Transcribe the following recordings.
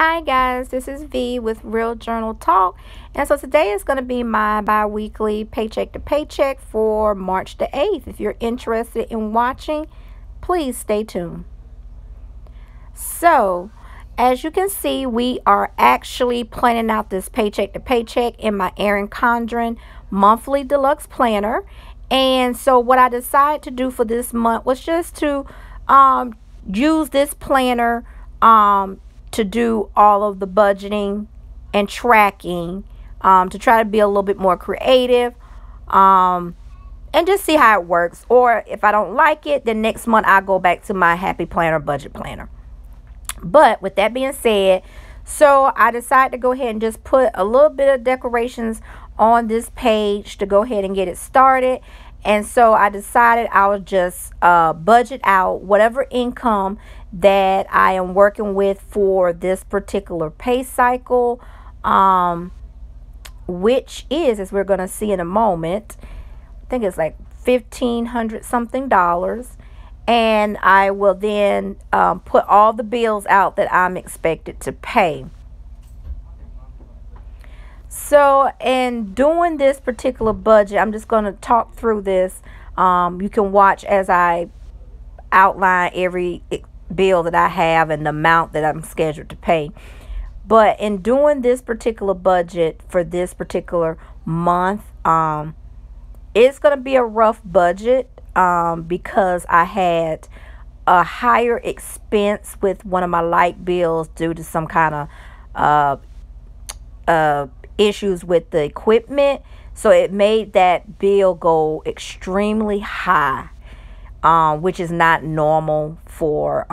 Hi guys, this is V with Real Journal Talk, and so today is going to be my bi-weekly paycheck to paycheck for March the 8th. If you're interested in watching, please stay tuned. So, as you can see, we are actually planning out this paycheck to paycheck in my Erin Condren monthly deluxe planner. And so what I decided to do for this month was just to use this planner to do all of the budgeting and tracking, to try to be a little bit more creative, and just see how it works. Or if I don't like it, then next month I'll go back to my happy planner budget planner. But with that being said, so I decided to go ahead and just put a little bit of decorations on this page to go ahead and get it started. And so I decided I would just budget out whatever income that I am working with for this particular pay cycle, which is, as we're going to see in a moment, I think it's like $1,500 something. And I will then put all the bills out that I'm expected to pay. So in doing this particular budget, I'm just going to talk through this. You can watch as I outline every bill that I have and the amount that I'm scheduled to pay. But in doing this particular budget for this particular month, it's going to be a rough budget because I had a higher expense with one of my light bills due to some kind of issues with the equipment. So it made that bill go extremely high, which is not normal for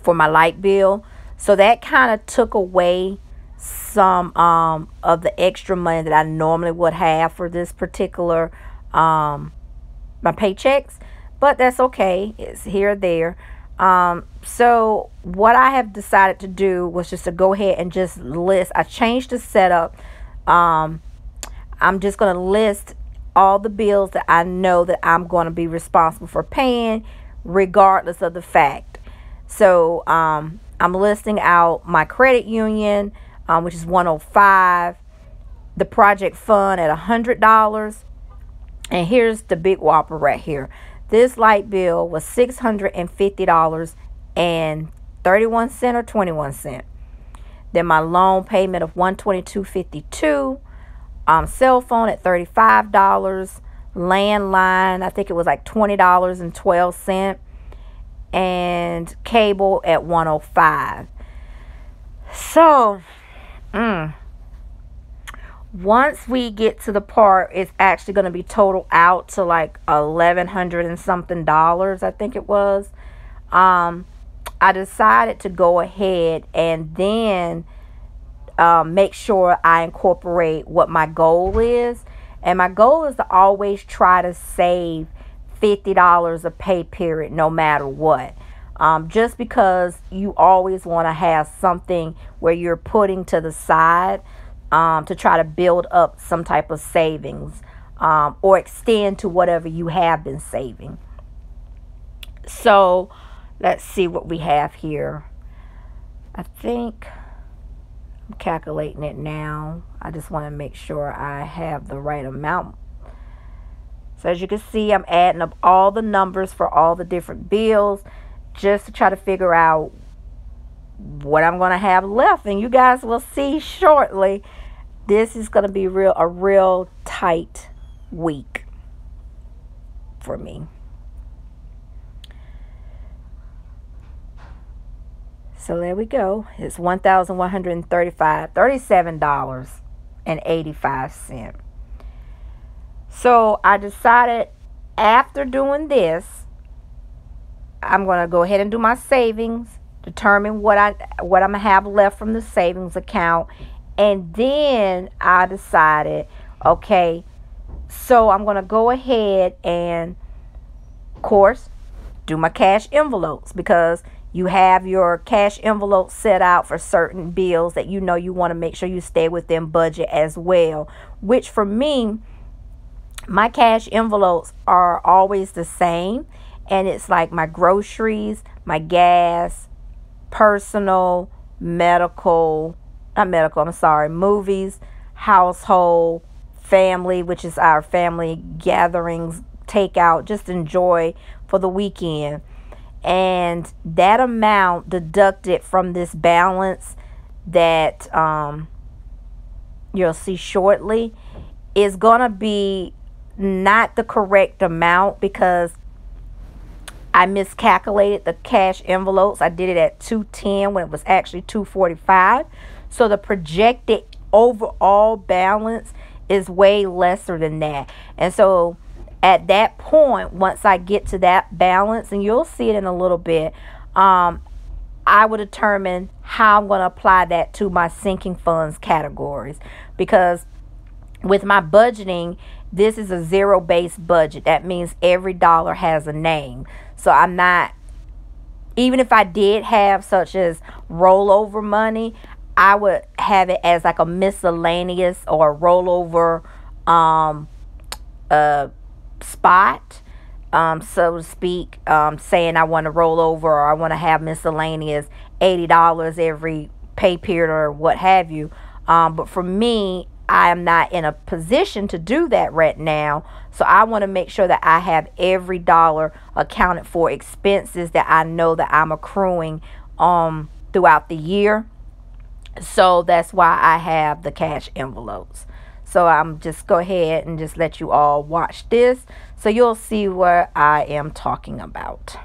my light bill. So that kind of took away some of the extra money that I normally would have for this particular my paychecks, but that's okay. It's here or there. So what I have decided to do was just to go ahead and just list. I changed the setup. I'm just going to list all the bills that I know that I'm going to be responsible for paying, regardless of the fact. So I'm listing out my credit union, which is $105, the project fund at $100, and here's the big whopper right here. This light bill was $650 and 31 cents or 21 cents. Then my loan payment of $122.52. Cell phone at $35. Landline, I think it was like $20.12. And cable at $105. So, once we get to the part, it's actually going to be total out to like $1,100 and something, I think it was. I decided to go ahead and then make sure I incorporate what my goal is. And my goal is to always try to save $50 a pay period, no matter what. Just because you always want to have something where you're putting to the side to try to build up some type of savings, or extend to whatever you have been saving. So let's see what we have here. I think I'm calculating it now. I just want to make sure I have the right amount. So as you can see, I'm adding up all the numbers for all the different bills just to try to figure out what I'm going to have left. And you guys will see shortly, this is going to be a real tight week for me. So there we go. It's $1,137.85. So I decided after doing this, I'm going to go ahead and do my savings, determine what I'm going to have left from the savings account. And then I decided, okay, so I'm going to go ahead and, of course, do my cash envelopes, because you have your cash envelope set out for certain bills that you know you want to make sure you stay within budget as well. Which for me, my cash envelopes are always the same. And it's like my groceries, my gas, personal, medical, not medical, I'm sorry, movies, household, family, which is our family gatherings, takeout, just enjoy for the weekend. And that amount deducted from this balance that you'll see shortly is going to be not the correct amount, because I miscalculated the cash envelopes. I did it at 210 when it was actually 245. So the projected overall balance is way lesser than that. And so at that point, once I get to that balance, and you'll see it in a little bit, I will determine how I'm going to apply that to my sinking funds categories. Because with my budgeting, this is a zero-based budget. That means every dollar has a name. So I'm not, even if I did have such as rollover money, I would have it as like a miscellaneous or a rollover spot, so to speak, saying I want to roll over, or I want to have miscellaneous $80 every pay period or what have you. But for me, I am not in a position to do that right now. So I want to make sure that I have every dollar accounted for expenses that I know that I'm accruing throughout the year. So that's why I have the cash envelopes. So I'm just go ahead and just let you all watch this, so you'll see what I am talking about.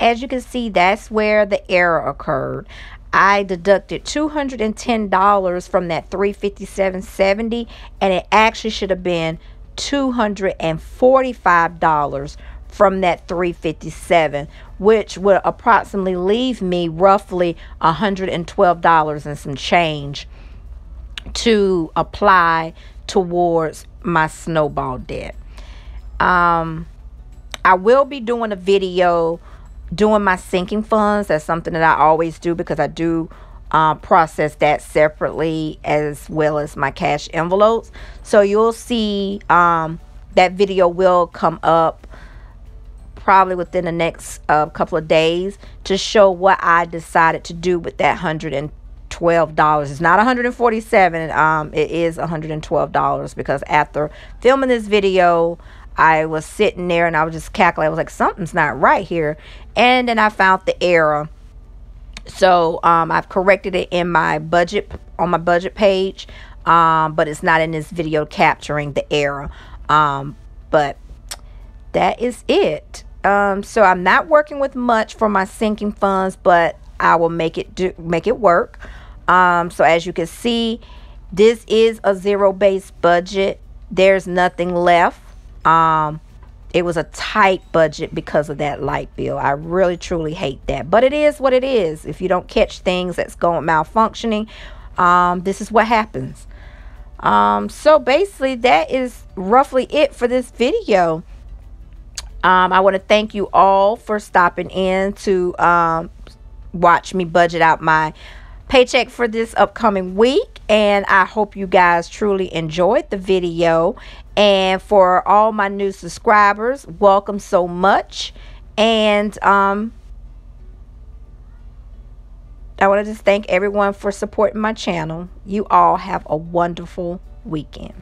As you can see, that's where the error occurred. I deducted $210 from that $357.70, and it actually should have been $245 from that $357, which would approximately leave me roughly $112 and some change to apply towards my snowball debt. I will be doing a video doing my sinking funds. That's something that I always do, because I do process that separately, as well as my cash envelopes. So you'll see that video will come up probably within the next couple of days to show what I decided to do with that $112. It's not $147. It is $112, because after filming this video, I was sitting there and I was just calculating. I was like, something's not right here. And then I found the error So I've corrected it in my budget, on my budget page, but it's not in this video capturing the error. But that is it. So I'm not working with much for my sinking funds, but I will make it work. So as you can see, this is a zero-based budget. There's nothing left. It was a tight budget because of that light bill. I really truly hate that, but it is what it is. If you don't catch things that's going malfunctioning, this is what happens. So basically that is roughly it for this video. I want to thank you all for stopping in to watch me budget out my paycheck for this upcoming week, and I hope you guys truly enjoyed the video. And for all my new subscribers, welcome so much. And I want to just thank everyone for supporting my channel. You all have a wonderful weekend.